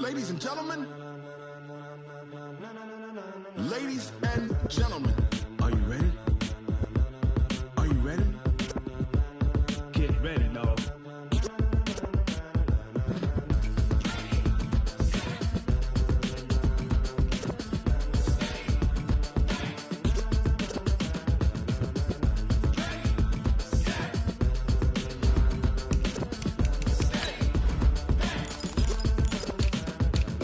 Ladies and gentlemen, ladies and gentlemen, are you ready? Are you ready? Get ready, dog.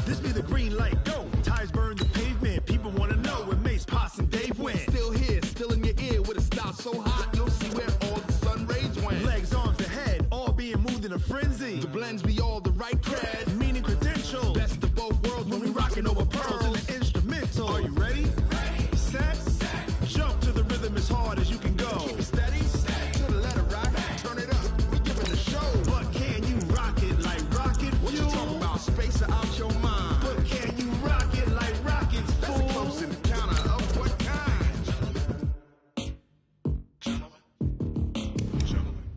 This be the green light, go. Tires burn the pavement. People want to know where Mace, Potts, and Dave went. Still here, still in your ear with a style so hot, you'll see where all the sun rays went. Legs, arms, and head, all being moved in a frenzy. The blends be all the right cred, meaning credentials. Best of both worlds when we rockin' over pearls in the instrumental. Are you ready? Ready. Set. Jump to the rhythm as hard as you can go. Keep it steady. To the letter rock. Turn it up. We giving the show. But can you rock it like rocket fuel? What you talking about? Space out your mind. But can you rock it like rockets, fool? That's a close encounter of what kind?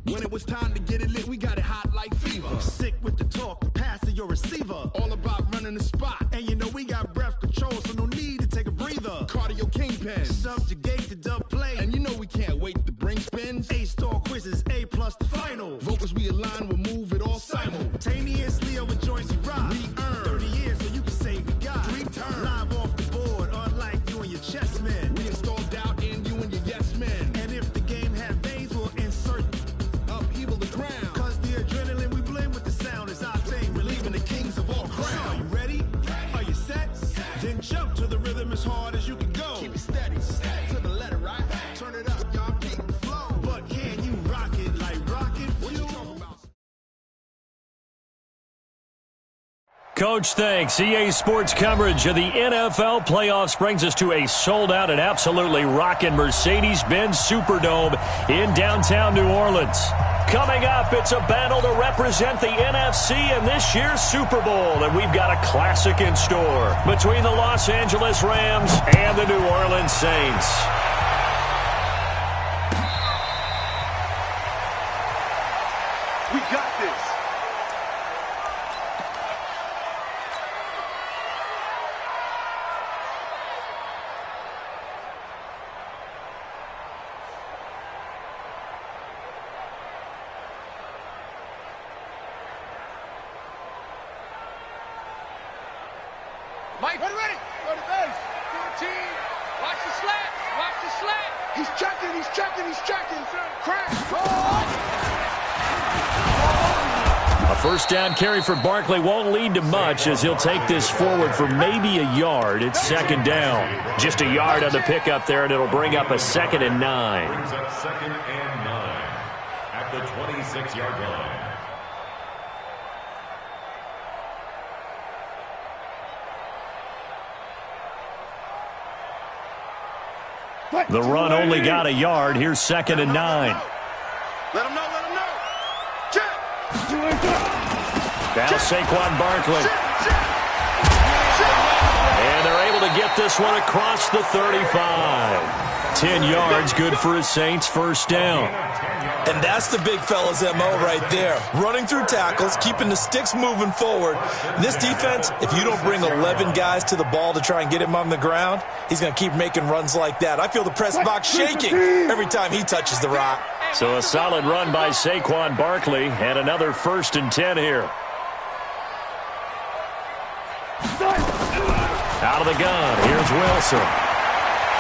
When it was time to get it lit, we got it hot like fever. Sick with the talk, the pass to your receiver. All about running the spot. And you know we got breath control, so no need to take a breather. Cardio kingpin. Subjugate the dub play. And you know we can't wait to bring spins. A-star quizzes, A+ the final. Vocals we align, we'll move it all simultaneously over joints we rock. We earn 30 years, so you can say we got 3 turns. Live off the board, unlike you and your chess men. We install doubt in you and your yes men. And if the game had veins, we'll insert upheaval the ground. Cause the adrenaline we blend with the sound is our thing, relieving the kings of all crowns. So are you ready? Are you set? Then jump to the rhythm as hard as you can go. Keep it steady, to the letter, right? Turn it up, y'all keep the flow. But can you rock it like rocket fuel? What you talking about? Coach, thanks. EA Sports coverage of the NFL playoffs brings us to a sold-out and absolutely rocking Mercedes-Benz Superdome in downtown New Orleans. Coming up, it's a battle to represent the NFC in this year's Super Bowl, and we've got a classic in store between the Los Angeles Rams and the New Orleans Saints. We got this. Mike, ready? Go to base. 14. Watch the slap. Watch the slap. He's checking. He's checking. He's checking. Crash. A first down carry for Barkley won't lead to much as he'll take this forward for maybe a yard. It's second down. Just a yard on the pickup there, and it'll bring up a 2nd and 9. Brings up 2nd and 9 at the 26-yard line. The run only got a yard. Here's 2nd and 9. Let him know. Let him know. Check. Now Saquon Barkley. And they're able to get this one across the 35. 10 yards, good for his Saints, first down. And that's the big fella's MO right there. Running through tackles, keeping the sticks moving forward. This defense, if you don't bring 11 guys to the ball to try and get him on the ground, he's going to keep making runs like that. I feel the press box shaking every time he touches the rock. So a solid run by Saquon Barkley and another 1st and 10 here. Out of the gun, here's Wilson.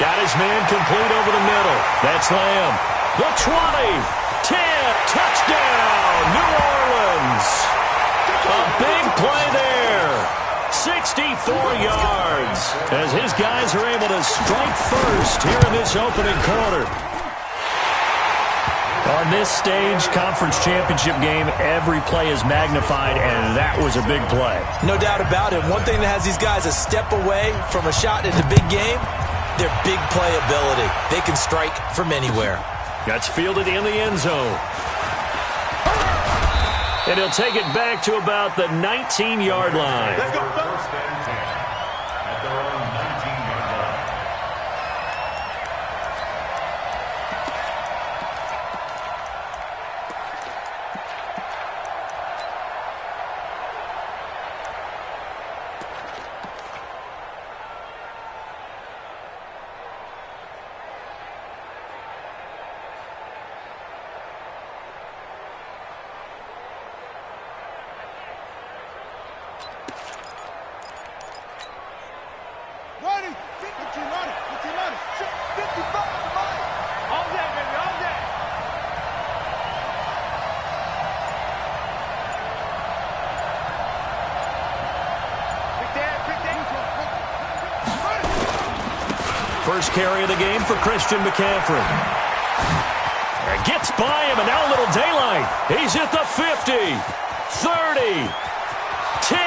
Got his man complete over the middle. That's Lamb. The 20. 10, touchdown, New Orleans. A big play there. 64 yards as his guys are able to strike first here in this opening quarter. On this stage, conference championship game, every play is magnified, and that was a big play. No doubt about it. One thing that has these guys a step away from a shot in the big game, their big play ability. They can strike from anywhere. That's fielded in the end zone. And he'll take it back to about the 19-yard line. Let's go, fellas. First and 10 at their own 19-yard line. first carry of the game for Christian McCaffrey. Gets by him, and now a little daylight. He's at the 50, 30, 10,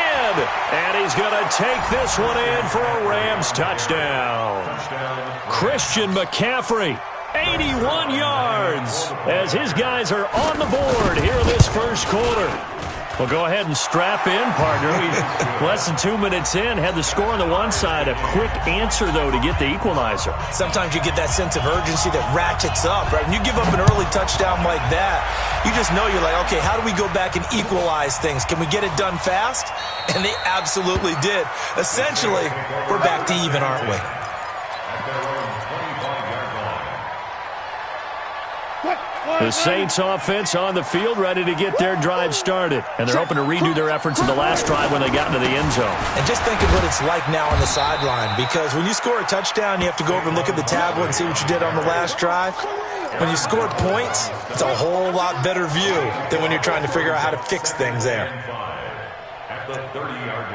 and he's going to take this one in for a Rams touchdown. Christian McCaffrey, 81 yards, as his guys are on the board here in this first quarter. Well, go ahead and strap in, partner. Less than 2 minutes in, had the score on the one side. A quick answer, though, to get the equalizer. Sometimes you get that sense of urgency that ratchets up, right? When you give up an early touchdown like that, you just know you're like, okay, how do we go back and equalize things? Can we get it done fast? And they absolutely did. Essentially, we're back to even, aren't we? The Saints offense on the field, ready to get their drive started. And they're hoping to redo their efforts in the last drive when they got into the end zone. And just think of what it's like now on the sideline, because when you score a touchdown, you have to go over and look at the tablet and see what you did on the last drive. When you scored points, it's a whole lot better view than when you're trying to figure out how to fix things there. At the 30-yard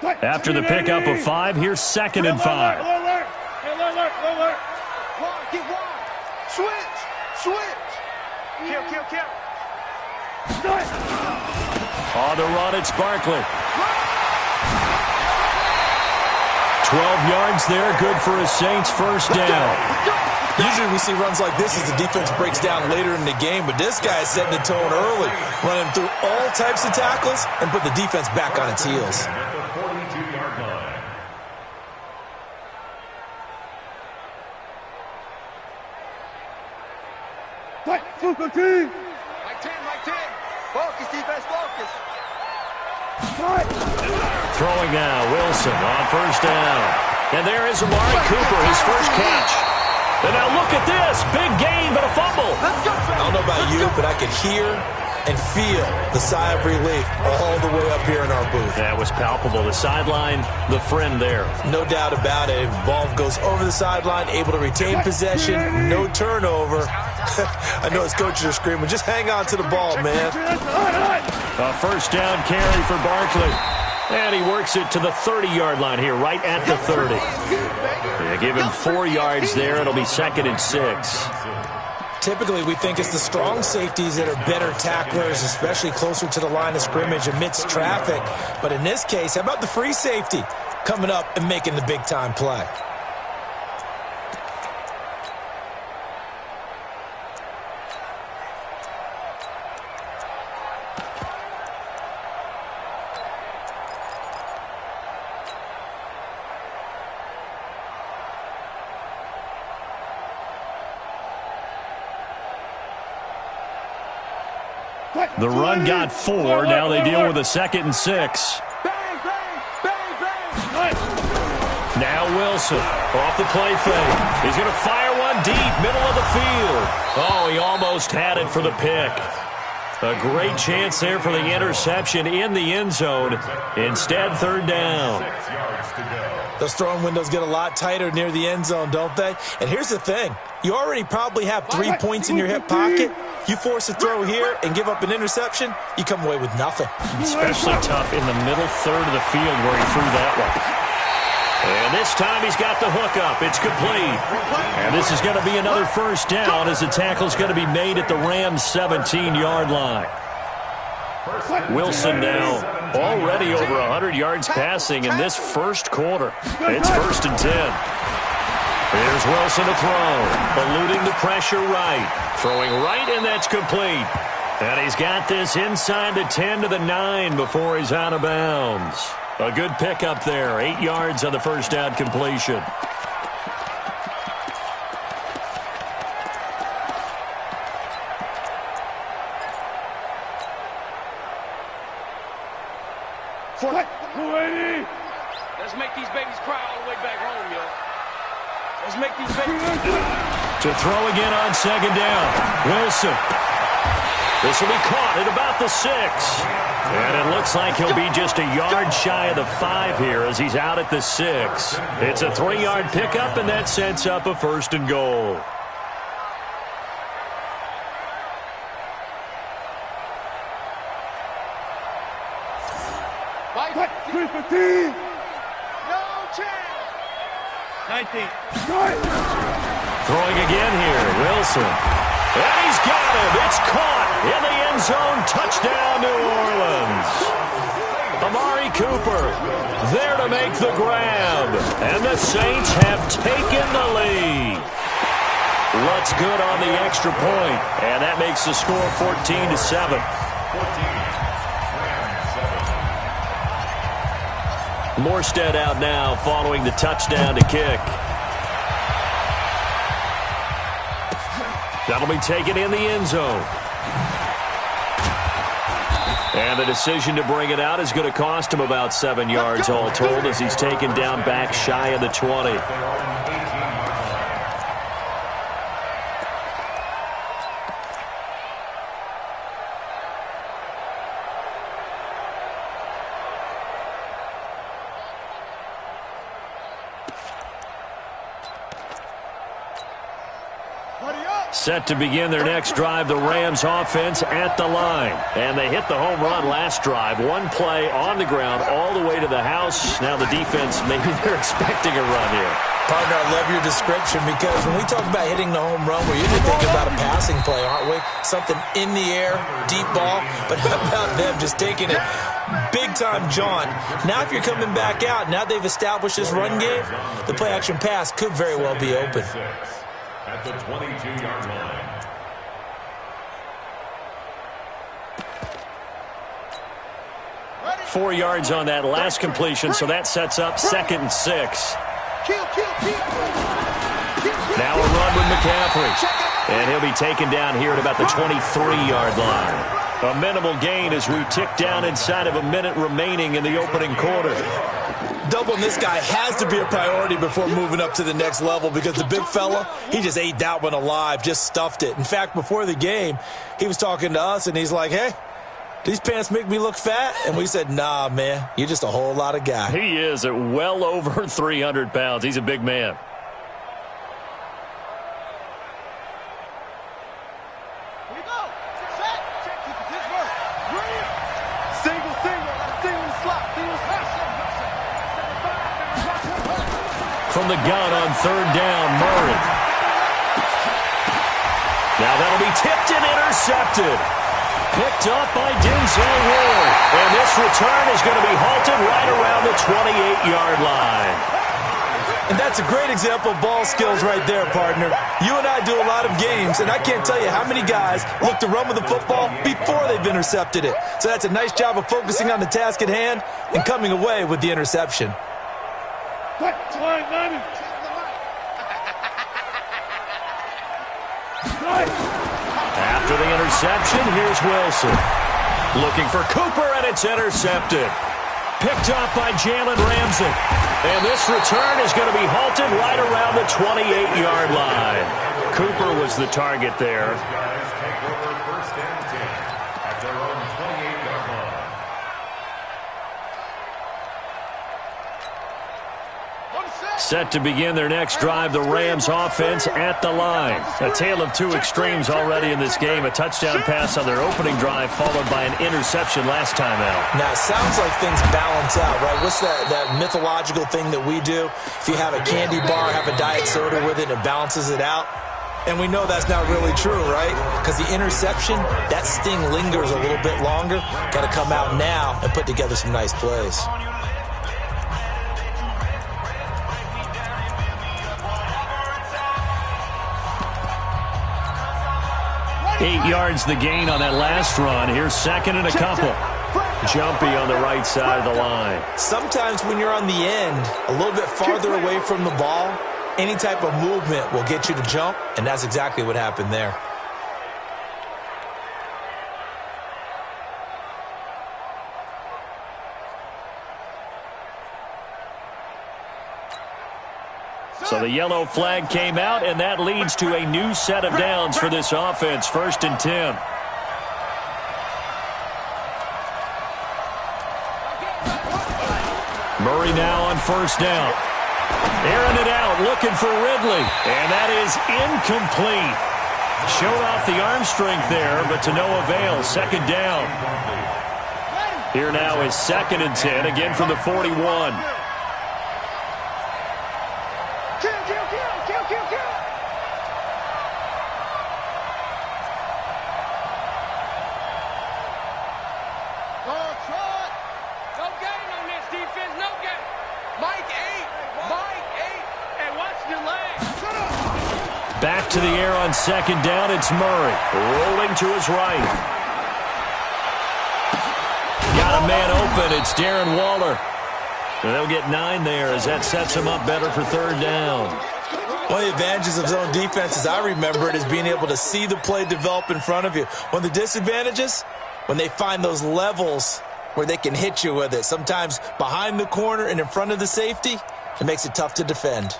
line. After the pickup of 5, here's 2nd and 5. Get wide. Switch. Kill. On the run, it's Barkley. 12 yards there, good for a Saints first down. Usually we see runs like this as the defense breaks down later in the game, but this guy is setting the tone early, running through all types of tackles and put the defense back on its heels. At the 42-yard line. Mike 10. Focus, defense, focus. Throwing now, Wilson on first down. And there is Amari Cooper, his first catch. And now look at this, big gain, but a fumble. I don't know about you, but I could hear and feel the sigh of relief all the way up here in our booth. That was palpable. The sideline, the friend there. No doubt about it. Ball goes over the sideline, able to retain possession, no turnover. I know his coaches are screaming, just hang on to the ball, man. A first down carry for Barkley. And he works it to the 30-yard line here, right at the 30. Yeah, give him 4 yards there. It'll be 2nd and 6. Typically, we think it's the strong safeties that are better tacklers, especially closer to the line of scrimmage amidst traffic. But in this case, how about the free safety coming up and making the big-time play? The run got 4. Now they deal with a 2nd and 6. Now Wilson off the play fake. He's going to fire one deep, middle of the field. Oh, he almost had it for the pick. A great chance there for the interception in the end zone. Instead, 3rd down. 6 yards to go. Those throwing windows get a lot tighter near the end zone, don't they? And here's the thing. You already probably have 3 points in your hip pocket. You force a throw here and give up an interception, you come away with nothing. Especially tough in the middle third of the field where he threw that one. And this time he's got the hook up. It's complete. And this is going to be another first down as the tackle's going to be made at the Rams' 17-yard line. Wilson now already over 100 yards passing in this first quarter. It's 1st and 10. Here's Wilson to throw. Eluding the pressure right. Throwing right, and that's complete. And he's got this inside the 10 to the 9 before he's out of bounds. A good pickup there. 8 yards on the first down completion. Let's make these babies cry all the way back home, yo. Let's make these babies... To throw again on 2nd down. Wilson. This will be caught at about the 6. And it looks like he'll be just a yard shy of the 5 here as he's out at the 6. It's a 3-yard pickup, and that sets up a 1st and goal. No chance. Throwing again here, Wilson. And he's got him. It's caught in the end zone. Touchdown, New Orleans. Amari Cooper there to make the grab. And the Saints have taken the lead. Lutz good on the extra point. And that makes the score 14-7. Morstead out now following the touchdown to kick. That'll be taken in the end zone. And the decision to bring it out is going to cost him about 7 yards all told as he's taken down back shy of the 20. Set to begin their next drive, the Rams offense at the line. And they hit the home run last drive. One play on the ground all the way to the house. Now the defense, maybe they're expecting a run here. Partner, I love your description because when we talk about hitting the home run, we're usually thinking about a passing play, aren't we? Something in the air, deep ball. But how about them just taking it big-time jaunt? Now if you're coming back out, now they've established this run game, the play-action pass could very well be open. At the 22-yard line. Ready? 4 yards on that last completion, so that sets up 2nd and 6. Now a run with McCaffrey. And he'll be taken down here at about the 23-yard line. A minimal gain as we tick down inside of a minute remaining in the opening quarter. Doubling this guy has to be a priority before moving up to the next level because the big fella, he just ate that one alive, just stuffed it. In fact, before the game, he was talking to us, and he's like, hey, these pants make me look fat? And we said, nah, man, you're just a whole lot of guy. He is at well over 300 pounds. He's a big man. From the gun on 3rd down, Murray. Now that'll be tipped and intercepted. Picked up by Denzel Ward. And this return is going to be halted right around the 28-yard line. And that's a great example of ball skills right there, partner. You and I do a lot of games, and I can't tell you how many guys look to run with the football before they've intercepted it. So that's a nice job of focusing on the task at hand and coming away with the interception. After the interception, here's Wilson. Looking for Cooper, and it's intercepted. Picked up by Jalen Ramsey. And this return is going to be halted right around the 28-yard line. Cooper was the target there. Set to begin their next drive, the Rams offense at the line. A tale of two extremes already in this game. A touchdown pass on their opening drive followed by an interception last time out. Now, it sounds like things balance out, right? What's that mythological thing that we do? If you have a candy bar, have a diet soda with it, it balances it out. And we know that's not really true, right? Because the interception, that sting lingers a little bit longer. Got to come out now and put together some nice plays. 8 yards the gain on that last run. Here's 2nd and a couple. Jumpy on the right side of the line. Sometimes when you're on the end, a little bit farther away from the ball, any type of movement will get you to jump, and that's exactly what happened there. So the yellow flag came out, and that leads to a new set of downs for this offense. 1st and 10. Murray now on 1st down. Airing it out, looking for Ridley. And that is incomplete. Showed off the arm strength there, but to no avail. 2nd down. Here now is 2nd and 10, again from the 41. Kill. No gain on this defense, no gain. Mike 8, and watch your legs. Back to the air on second down, it's Murray. Rolling to his right. Got a man open, it's Darren Waller. And they'll get 9 there as that sets him up better for third down. One of the advantages of zone defense, as I remember it, is being able to see the play develop in front of you. One of the disadvantages, when they find those levels where they can hit you with it, sometimes behind the corner and in front of the safety, it makes it tough to defend.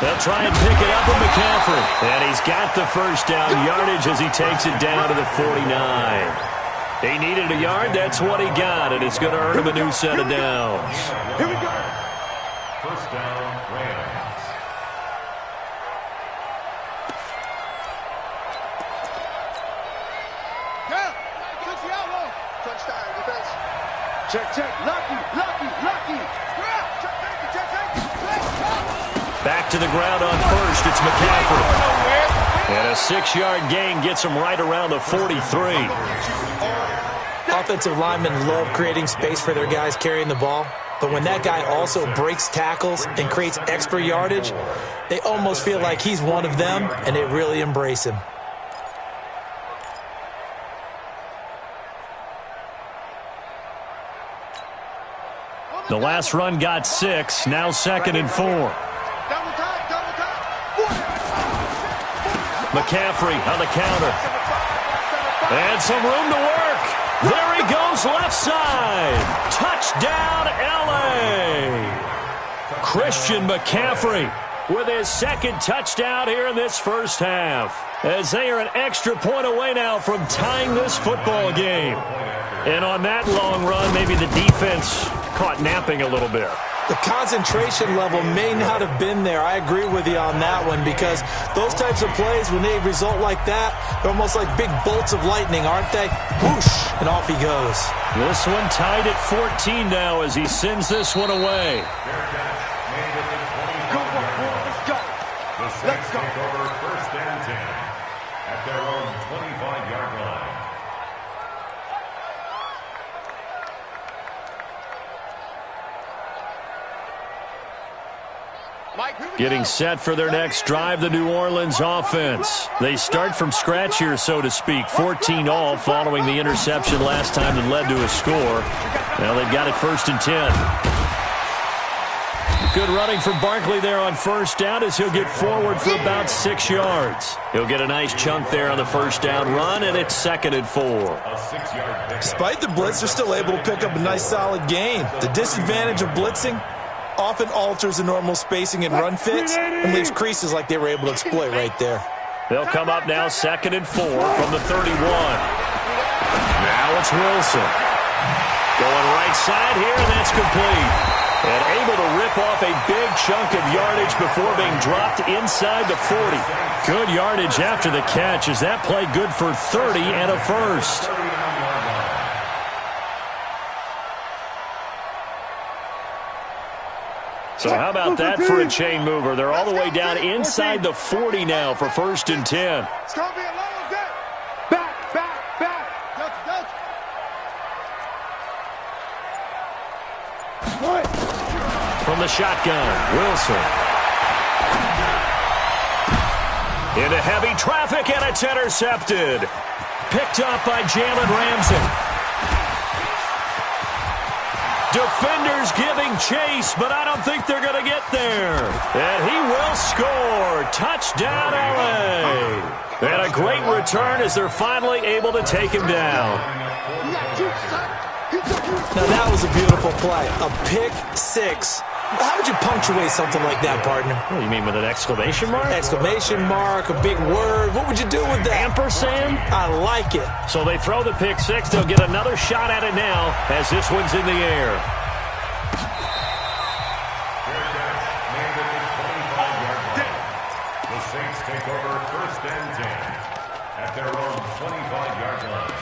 They'll try and pick it up with McCaffrey. And he's got the first down yardage as he takes it down to the 49. He needed a yard, that's what he got, and it's going to earn him a new set of downs. Here we go. First down, Rams. Touchdown, defense. Check. Lucky. Back to the ground on first, it's McCaffrey. And a 6-yard gain gets him right around the 43. Offensive linemen love creating space for their guys carrying the ball, but when that guy also breaks tackles and creates extra yardage, they almost feel like he's one of them, and they really embrace him. The last run got 6, now 2nd and 4. Double time. McCaffrey on the counter. And some room to work. There he goes, left side. Touchdown, L.A. Christian McCaffrey with his 2nd touchdown here in this first half, as they are an extra point away now from tying this football game. And on that long run, maybe the defense caught napping a little bit. The concentration level may not have been there. I agree with you on that one, because those types of plays, when they result like that, they're almost like big bolts of lightning, aren't they? Whoosh, and off he goes. This one tied at 14 now as he sends this one away. Let's go. Take over first and 10 at their own 25-yard line. Getting set for their next drive, the New Orleans offense. They start from scratch here, so to speak. 14 all following the interception last time that led to a score. Now they've got it 1st and 10. Good running from Barkley there on first down as he'll get forward for about 6 yards. He'll get a nice chunk there on the first down run, and it's 2nd and 4. Despite the blitz, they're still able to pick up a nice solid gain. The disadvantage of blitzing often alters the normal spacing and run fits and leaves creases like they were able to exploit right there. They'll come up now 2nd and 4 from the 31. Now it's Wilson. Going right side here, and that's complete. And able to rip off a big chunk of yardage before being dropped inside the 40. Good yardage after the catch. Is that play good for 30 and a first? So how about that for a chain mover? They're all the way down inside the 40 now for 1st and 10. It's going to be a long day. Back. From the shotgun, Wilson. Into heavy traffic, and it's intercepted. Picked up by Jalen Ramsey. Defenders giving chase, but I don't think they're going to get there. And he will score. Touchdown, L.A. And a great return as they're finally able to take him down. Now that was a beautiful play. A pick 6. How would you punctuate something like that, partner? What do you mean, with an exclamation mark? Exclamation mark, a big word. What would you do with that? Ampersand? I like it. So they throw the pick 6. They'll get another shot at it now as this one's in the air. The Saints take over 1st and 10 at their own 25-yard line.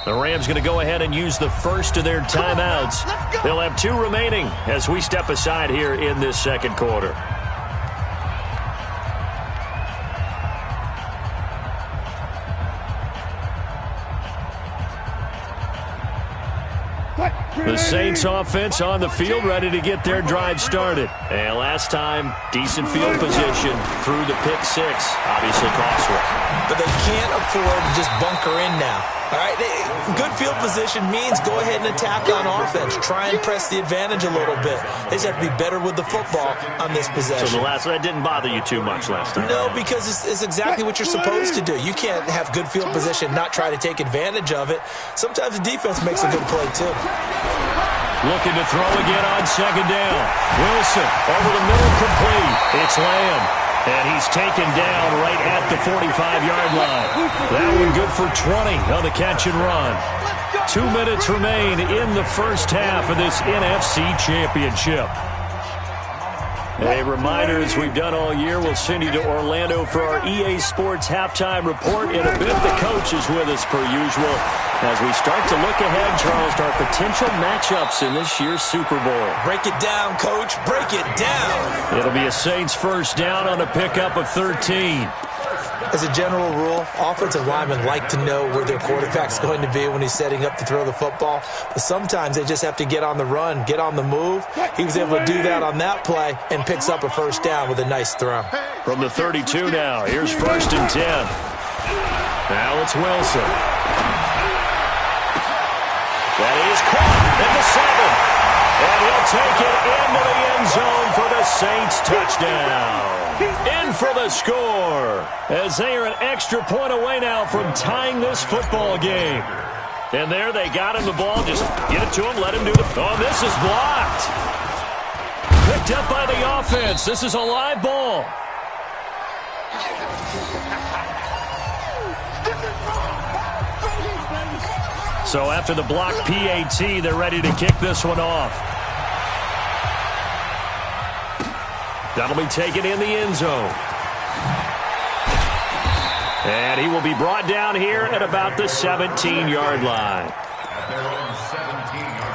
The Rams going to go ahead and use the first of their timeouts. They'll have 2 remaining as we step aside here in this second quarter. The Saints offense on the field, ready to get their drive started. And last time, decent field position through the pick 6. Obviously costly. But they can't afford to just bunker in now. All right, good field position means go ahead and attack on offense. Try and press the advantage a little bit. They just have to be better with the football on this possession. So that didn't bother you too much last time? No, because it's exactly what you're supposed to do. You can't have good field position, not try to take advantage of it. Sometimes the defense makes a good play, too. Looking to throw again on second down. Wilson over the middle, complete. It's Lamb. And he's taken down right at the 45-yard line. That one good for 20 on the catch and run. 2 minutes remain in the first half of this NFC Championship. A reminder, as we've done all year, we'll send you to Orlando for our EA Sports halftime report. In a bit, the coach is with us per usual as we start to look ahead, Charles, to our potential matchups in this year's Super Bowl. Break it down, Coach. Break it down. It'll be a Saints first down on a pickup of 13. As a general rule, offensive linemen like to know where their quarterback's going to be when he's setting up to throw the football. But sometimes they just have to get on the run, get on the move. He was able to do that on that play and picks up a first down with a nice throw. From the 32 now, here's 1st and 10. Now it's Wilson. That is caught at the 7. And he'll take it into the end zone for the Saints touchdown. In for the score, as they are an extra point away now from tying this football game. And there they got him the ball. Just get it to him, let him do it. Oh, this is blocked. Picked up by the offense. This is a live ball. So after the blocked PAT, they're ready to kick this one off. That'll be taken in the end zone. And he will be brought down here at about the 17-yard line. At their own 17-yard line.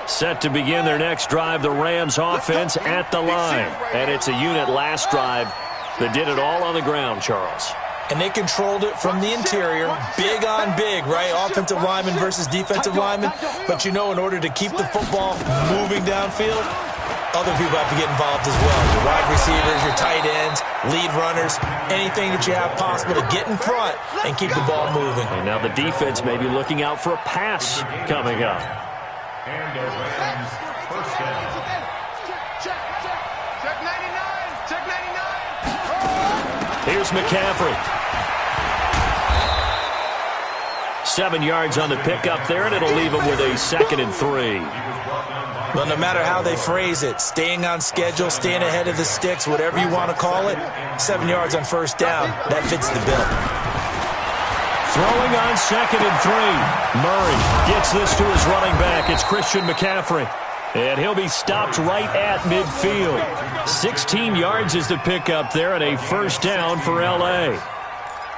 Set to begin their next drive, the Rams offense at the line. And it's a unit last drive that did it all on the ground, Charles. And they controlled it from the interior, big on big, right? Offensive lineman versus defensive lineman. But, you know, in order to keep the football moving downfield, other people have to get involved as well. Your wide receivers, your tight ends, lead runners, anything that you have possible to get in front and keep the ball moving. And now the defense may be looking out for a pass coming up. And a Rams first down. Check 99. Check 99. Here's McCaffrey. 7 yards on the pickup there, and it'll leave him with a 2nd and 3. Well, no matter how they phrase it, staying on schedule, staying ahead of the sticks, whatever you want to call it, 7 yards on first down, that fits the bill. Throwing on 2nd and 3. Murray gets this to his running back. It's Christian McCaffrey. And he'll be stopped right at midfield. 16 yards is the pickup there, and a first down for L.A.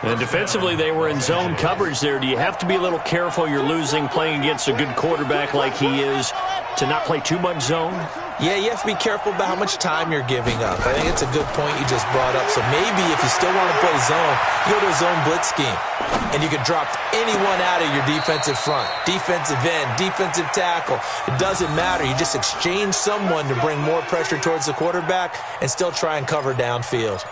And defensively, they were in zone coverage there. Do you have to be a little careful you're losing playing against a good quarterback like he is to not play too much zone? Yeah, you have to be careful about how much time you're giving up. I think it's a good point you just brought up. So maybe if you still want to play zone, you go to a zone blitz scheme. And you can drop anyone out of your defensive front. Defensive end, defensive tackle. It doesn't matter. You just exchange someone to bring more pressure towards the quarterback and still try and cover downfield.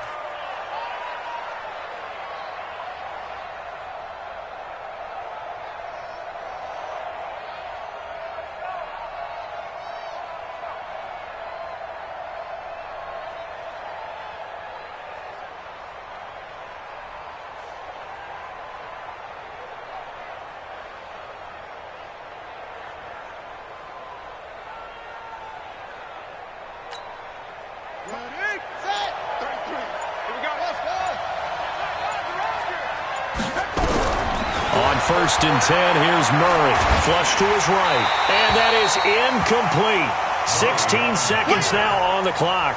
Ready, set, 33. On 1st and 10, here's Murray. Flush to his right. And that is incomplete. 16 seconds now on the clock.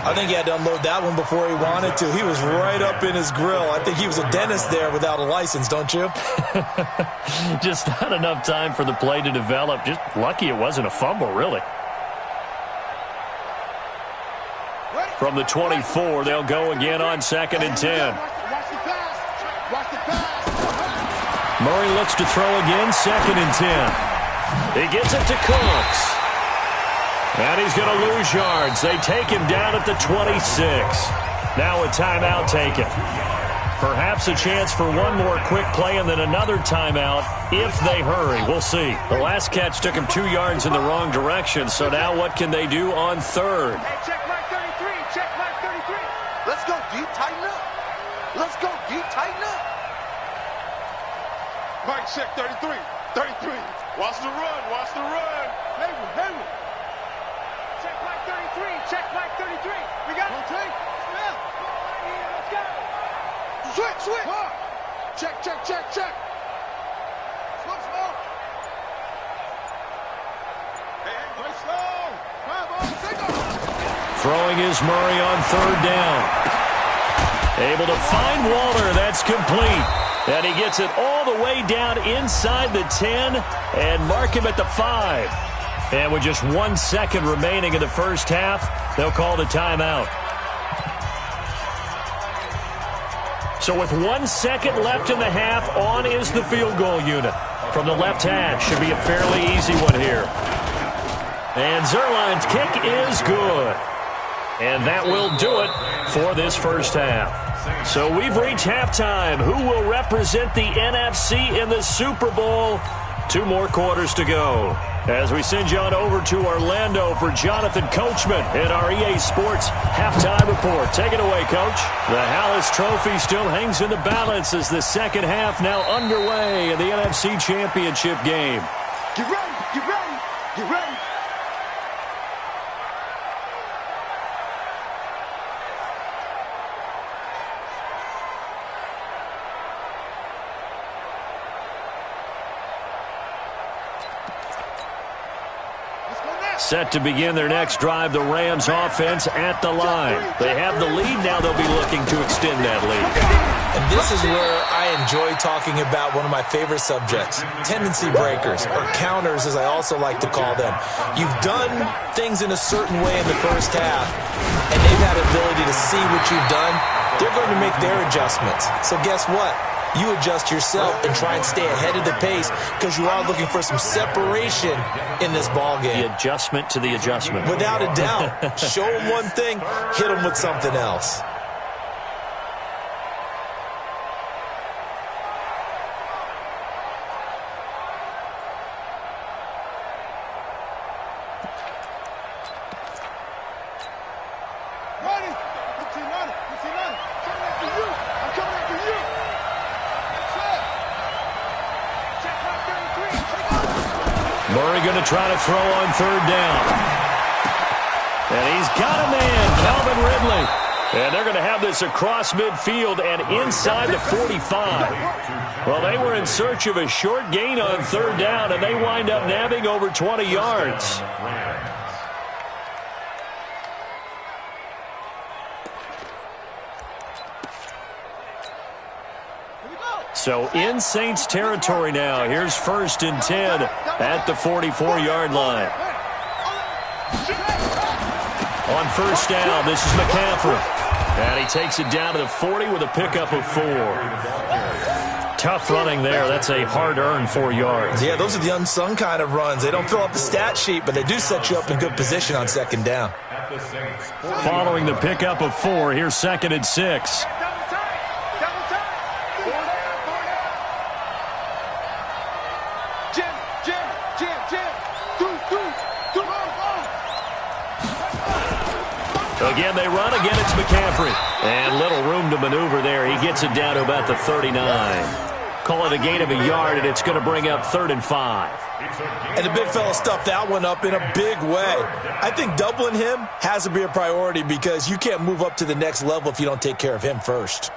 I think he had to unload that one before he wanted to. He was right up in his grill. I think he was a dentist there without a license, don't you? Just not enough time for the play to develop. Just lucky it wasn't a fumble, really. From the 24, they'll go again on 2nd and 10. Murray looks to throw again, 2nd and 10. He gets it to Cooks. And he's going to lose yards. They take him down at the 26. Now a timeout taken. Perhaps a chance for one more quick play and then another timeout if they hurry. We'll see. The last catch took him 2 yards in the wrong direction, so now what can they do on 3rd? Hey, check mark 33. Check mark 33. Let's go, D. Tighten up. Let's go, D. Tighten up. Mike, check 33. 33. Watch the run. Watch the run. Hayward. Check mark 33. Check mark 33. We got it. Take. Smith. Right here. Let's go. Switch. Check. Slow. Hey, play slow. Come on, take off. Throwing is Murray on 3rd down. Able to find Walter. That's complete. And he gets it all the way down inside the 10 and mark him at the 5. And with just 1 second remaining in the first half, they'll call the timeout. So with 1 second left in the half, on is the field goal unit. From the left hash, should be a fairly easy one here. And Zerline's kick is good. And that will do it for this first half. So we've reached halftime. Who will represent the NFC in the Super Bowl? 2 more quarters to go. As we send you on over to Orlando for Jonathan Coachman in our EA Sports Halftime Report. Take it away, Coach. The Hallis Trophy still hangs in the balance as the second half now underway in the NFC Championship game. Get ready. Set to begin their next drive, the Rams offense at the line. They have the lead, now they'll be looking to extend that lead. And this is where I enjoy talking about one of my favorite subjects, tendency breakers, or counters as I also like to call them. You've done things in a certain way in the first half, and they've had the ability to see what you've done. They're going to make their adjustments. So guess what? You adjust yourself and try and stay ahead of the pace because you are looking for some separation in this ball game. The adjustment to the adjustment. Without a doubt. Show them one thing, hit them with something else. Murray going to try to throw on 3rd down. And he's got a man, Calvin Ridley. And they're going to have this across midfield and inside the 45. Well, they were in search of a short gain on 3rd down, and they wind up nabbing over 20 yards. So in Saints territory now. Here's 1st and 10 at the 44-yard line. On 1st down, this is McCaffrey. And he takes it down to the 40 with a pickup of 4. Tough running there. That's a hard-earned 4 yards. Yeah, those are the unsung kind of runs. They don't fill up the stat sheet, but they do set you up in good position on 2nd down. Following the pickup of 4, here's 2nd and 6. Again, they run. Again, it's McCaffrey. And little room to maneuver there. He gets it down to about the 39. Call it a gain of a yard, and it's going to bring up 3rd and 5. And the big fella stuffed that one up in a big way. I think doubling him has to be a priority because you can't move up to the next level if you don't take care of him first.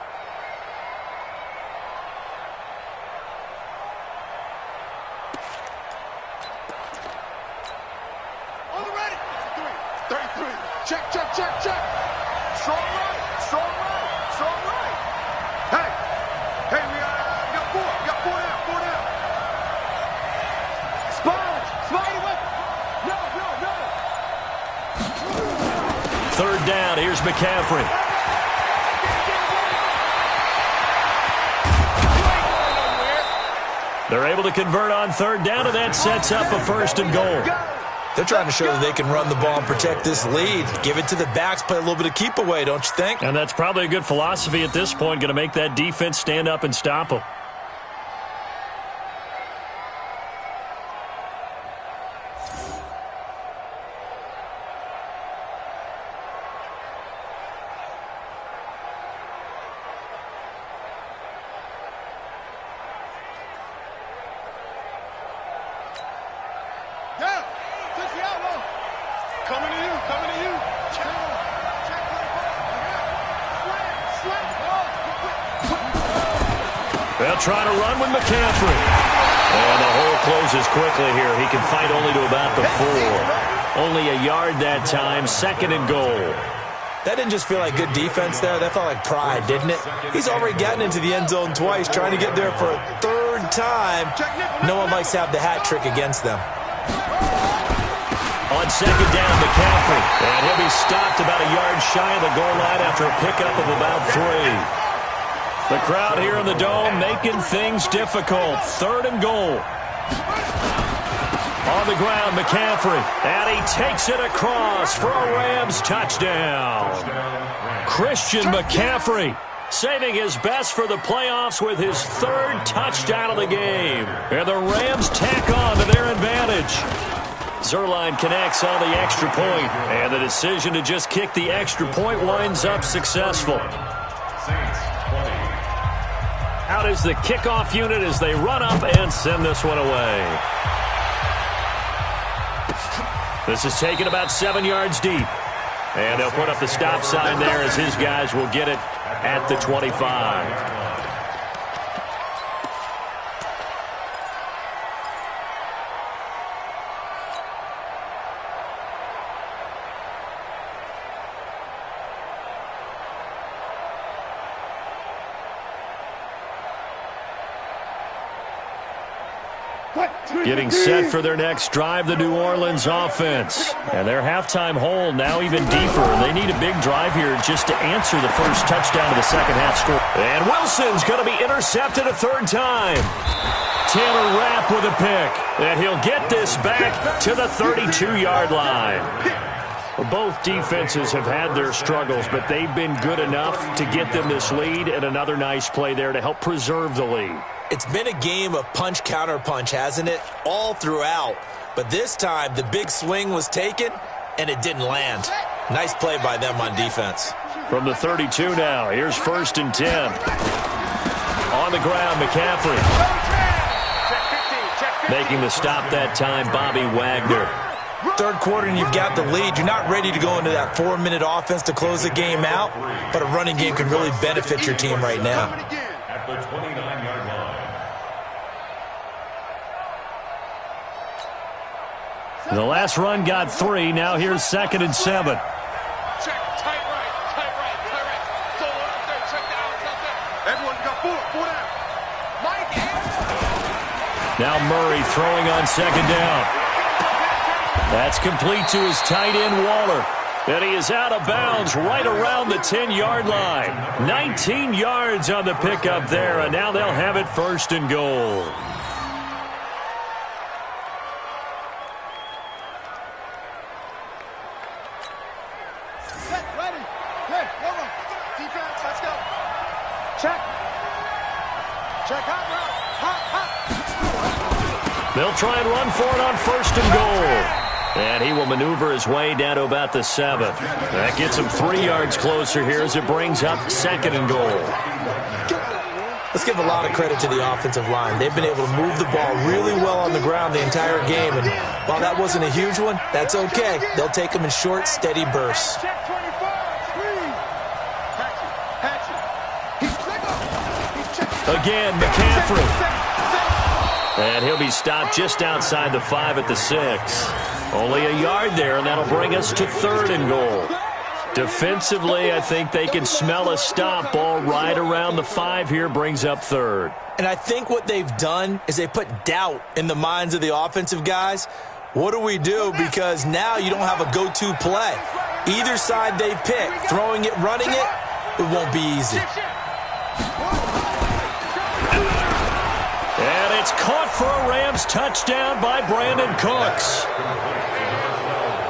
McCaffrey. They're able to convert on third down, and that sets up a 1st and goal. They're trying to show that they can run the ball and protect this lead. Give it to the backs, play a little bit of keep away, don't you think? And that's probably a good philosophy at this point, going to make that defense stand up and stop them. They'll try to run with McCaffrey. And the hole closes quickly here. He can fight only to about the 4. Only a yard that time, 2nd and goal. That didn't just feel like good defense there. That felt like pride, didn't it? He's already gotten into the end zone twice, trying to get there for a 3rd time. No one likes to have the hat trick against them. On 2nd down, McCaffrey. And he'll be stopped about a yard shy of the goal line after a pickup of about 3. The crowd here in the Dome making things difficult. 3rd and goal. On the ground, McCaffrey. And he takes it across for a Rams touchdown. Christian McCaffrey saving his best for the playoffs with his 3rd touchdown of the game. And the Rams tack on to their advantage. Zerline connects on the extra point. And the decision to just kick the extra point winds up successful. Out is the kickoff unit as they run up and send this one away. This is taken about 7 yards deep. And they'll put up the stop sign there as his guys will get it at the 25. Getting set for their next drive, the New Orleans offense. And their halftime hole now even deeper. They need a big drive here just to answer the first touchdown of the second half score. And Wilson's going to be intercepted a 3rd time. Taylor Rapp with a pick. And he'll get this back to the 32-yard line. Both defenses have had their struggles, but they've been good enough to get them this lead, and another nice play there to help preserve the lead. It's been a game of punch-counter-punch, hasn't it? All throughout. But this time, the big swing was taken, and it didn't land. Nice play by them on defense. From the 32 now, here's 1st and 10. On the ground, McCaffrey. Making the stop that time, Bobby Wagner. 3rd quarter and you've got the lead. You're not ready to go into that 4-minute offense to close the game out, but a running game can really benefit your team right now. At the 29-yard line. The last run got 3. Now here's 2nd and 7. Check, tight right. Solo out there, check the outs out there. Everyone's got 4 down. Mike. Now Murray throwing on 2nd down. That's complete to his tight end, Waller. And he is out of bounds right around the 10-yard line. 19 yards on the pickup there, and now they'll have it 1st and goal. Ready. Hey, hold on. Defense, let's go. Check. Check hot route. Hot. They'll try and run for it on 1st and goal. And he will maneuver his way down to about the 7. That gets him 3 yards closer here as it brings up 2nd and goal. Let's give a lot of credit to the offensive line. They've been able to move the ball really well on the ground the entire game. And while that wasn't a huge one, that's okay. They'll take them in short, steady bursts. Again, McCaffrey. And he'll be stopped just outside the 5 at the 6. Only a yard there, and that'll bring us to 3rd and goal. Defensively, I think they can smell a stop ball right around the 5 here, brings up 3rd. And I think what they've done is they put doubt in the minds of the offensive guys. What do we do? Because now you don't have a go-to play. Either side they pick, throwing it, running it, it won't be easy. And it's caught for a Rams touchdown by Brandon Cooks.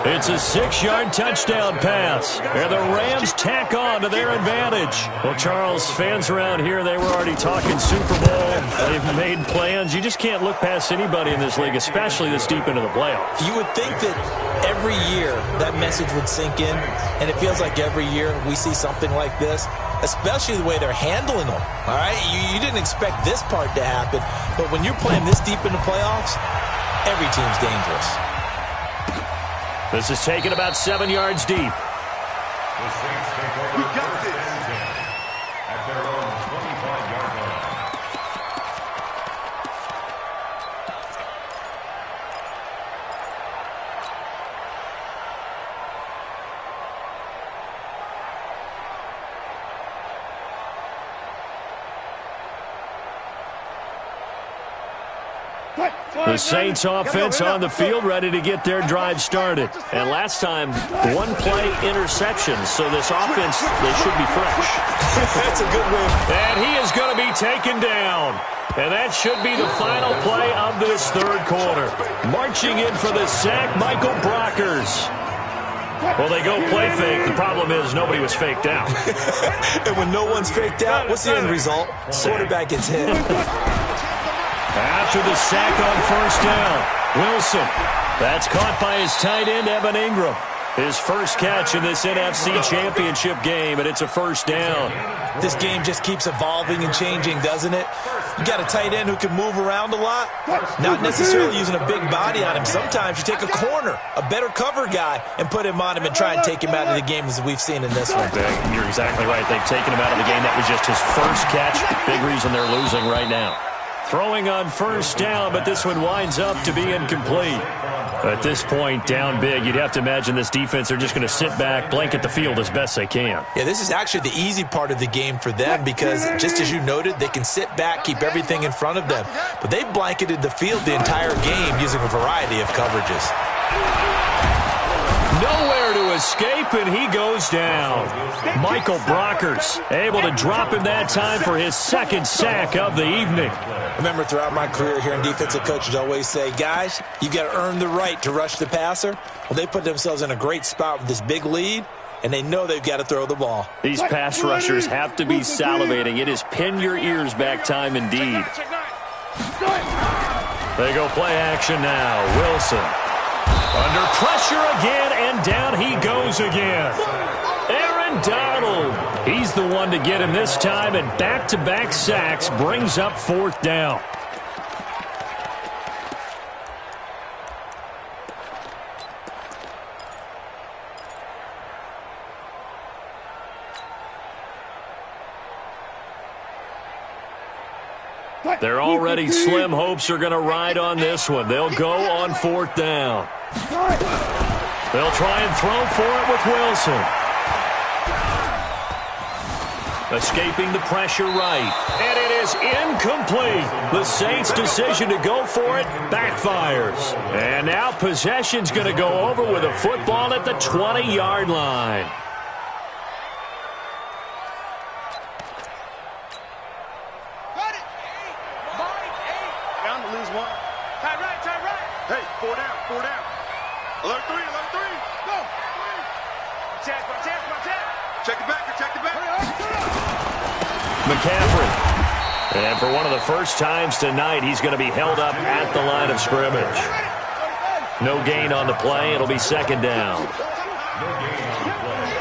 It's a 6-yard touchdown pass, and the Rams tack on to their advantage. Well, Charles, fans around here, they were already talking Super Bowl. They've made plans. You just can't look past anybody in this league, especially this deep into the playoffs. You would think that every year that message would sink in, and it feels like every year we see something like this, especially the way they're handling them, all right? You didn't expect this part to happen, but when you're playing this deep in the playoffs, every team's dangerous. This is taken about 7 yards deep. The Saints take over. We got this. At their own 25-yard line. The Saints offense on the field, ready to get their drive started. And last time, one-play interception, so this offense, they should be fresh. That's a good win. And he is going to be taken down. And that should be the final play of this third quarter. Marching in for the sack, Michael Brockers. Well, they go play fake. The problem is nobody was faked out. And when no one's faked out, what's the end result? Quarterback gets hit. After the sack on first down, Wilson. That's caught by his tight end, Evan Ingram. His first catch in this NFC Championship game, and it's a first down. This game just keeps evolving and changing, doesn't it? You got a tight end who can move around a lot, not necessarily using a big body on him. Sometimes you take a corner, a better cover guy, and put him on him and try and take him out of the game as we've seen in this one. You're exactly right. They've taken him out of the game. That was just his first catch. Big reason they're losing right now. Throwing on first down, but this one winds up to be incomplete. At this point, down big, you'd have to imagine this defense are just going to sit back, blanket the field as best they can. Yeah, this is actually the easy part of the game for them because, just as you noted, they can sit back, keep everything in front of them. But they've blanketed the field the entire game using a variety of coverages. Nowhere to escape, and he goes down. Michael Brockers able to drop him that time for his second sack of the evening. Remember, throughout my career here in defensive coaches always say, guys, you got to earn the right to rush the passer. Well, they put themselves in a great spot with this big lead, and they know they've got to throw the ball. These pass rushers have to be salivating. It is pin your ears back time indeed. They go play action now. Wilson. Under pressure again, and down he goes again. Aaron Donald. He's the one to get him this time, and back-to-back sacks brings up fourth down. They're already slim hopes are going to ride on this one. They'll go on fourth down. They'll try and throw for it with Wilson. Escaping the pressure right. And it is incomplete. The Saints' decision to go for it backfires. And now possession's going to go over with a football at the 20-yard line. Hey, four down. Alert three. Go. Check. Check it back. McCaffrey. And for one of the first times tonight, he's going to be held up at the line of scrimmage. No gain on the play. It'll be second down. No gain on the play.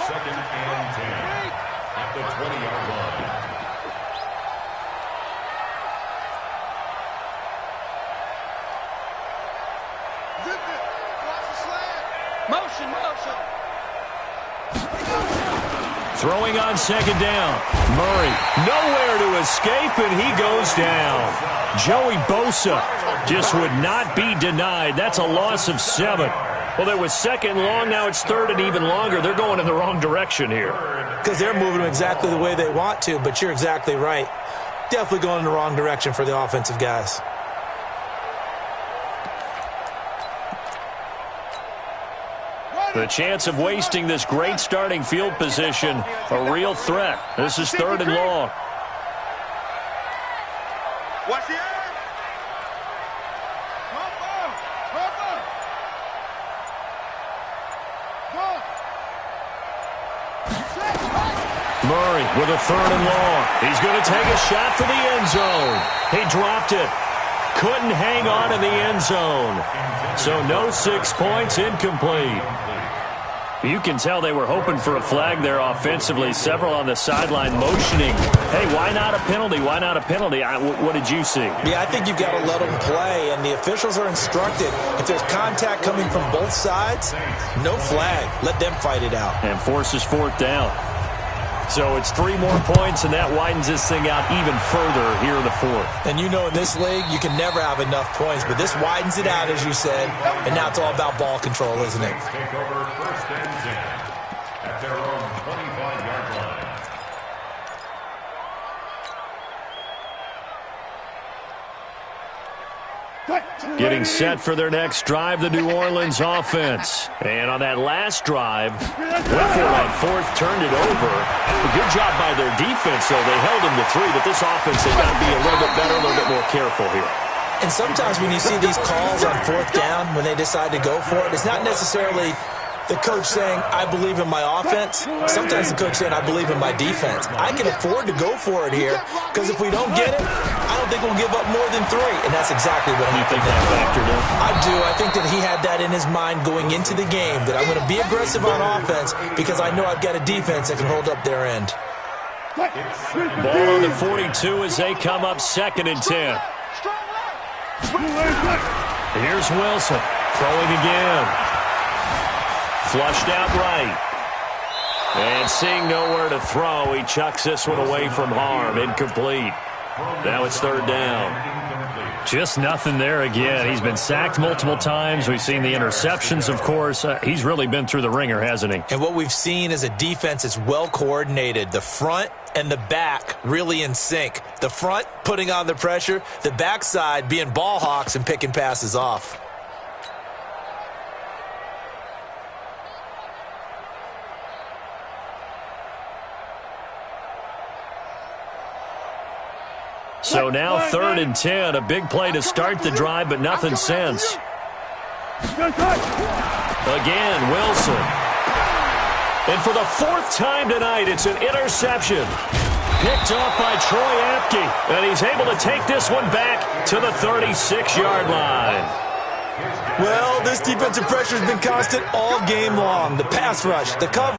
Second and 10 at the 20-yard line. Motion. Throwing on second down. Murray, nowhere to escape, and he goes down. Joey Bosa just would not be denied. That's a loss of 7. Well, there was second long. Now it's third and even longer. They're going in the wrong direction here. Because they're moving exactly the way they want to, but you're exactly right. Definitely going in the wrong direction for the offensive guys. The chance of wasting this great starting field position, a real threat. This is 3rd and long. Watch the air. Murray with a 3rd and long. He's going to take a shot for the end zone. He dropped it. Couldn't hang on in the end zone. So no 6 points, incomplete. You can tell they were hoping for a flag there offensively. Several on the sideline motioning. Hey, why not a penalty? Why not a penalty? What did you see? Yeah, I think you've got to let them play, and the officials are instructed. If there's contact coming from both sides, no flag. Let them fight it out. And forces 4th down. So it's 3 more points, and that widens this thing out even further here in the 4th. And you know in this league, you can never have enough points, but this widens it out, as you said, and now it's all about ball control, isn't it? Take over 1st and 10 at their own 25-yard line. Getting set for their next drive, the New Orleans offense. And on that last drive, Whitfield on 4th turned it over. A good job by their defense, though. They held them to 3, but this offense has got to be a little bit better, a little bit more careful here. And sometimes when you see these calls on 4th down, when they decide to go for it, it's not necessarily the coach saying, I believe in my offense. Sometimes the coach saying, I believe in my defense. I can afford to go for it here, because if we don't get it, I don't think we'll give up more than 3. And that's exactly what You think that factored in? I do. I think that he had that in his mind going into the game, that I'm going to be aggressive on offense because I know I've got a defense that can hold up their end. Ball on the 42 as they come up 2nd and 10. Here's Wilson throwing again. Flushed out right. And seeing nowhere to throw, he chucks this one away from harm. Incomplete. Now it's 3rd down. Just nothing there again. He's been sacked multiple times. We've seen the interceptions, of course. He's really been through the ringer, hasn't he? And what we've seen is a defense that's well coordinated. The front and the back really in sync. The front putting on the pressure. The backside being ball hawks and picking passes off. So now 3rd and 10, a big play to start the drive, but nothing since. Again, Wilson. And for the 4th time tonight, it's an interception. Picked off by Troy Apke, and he's able to take this one back to the 36-yard line. Well, this defensive pressure has been constant all game long. The pass rush, the coverage.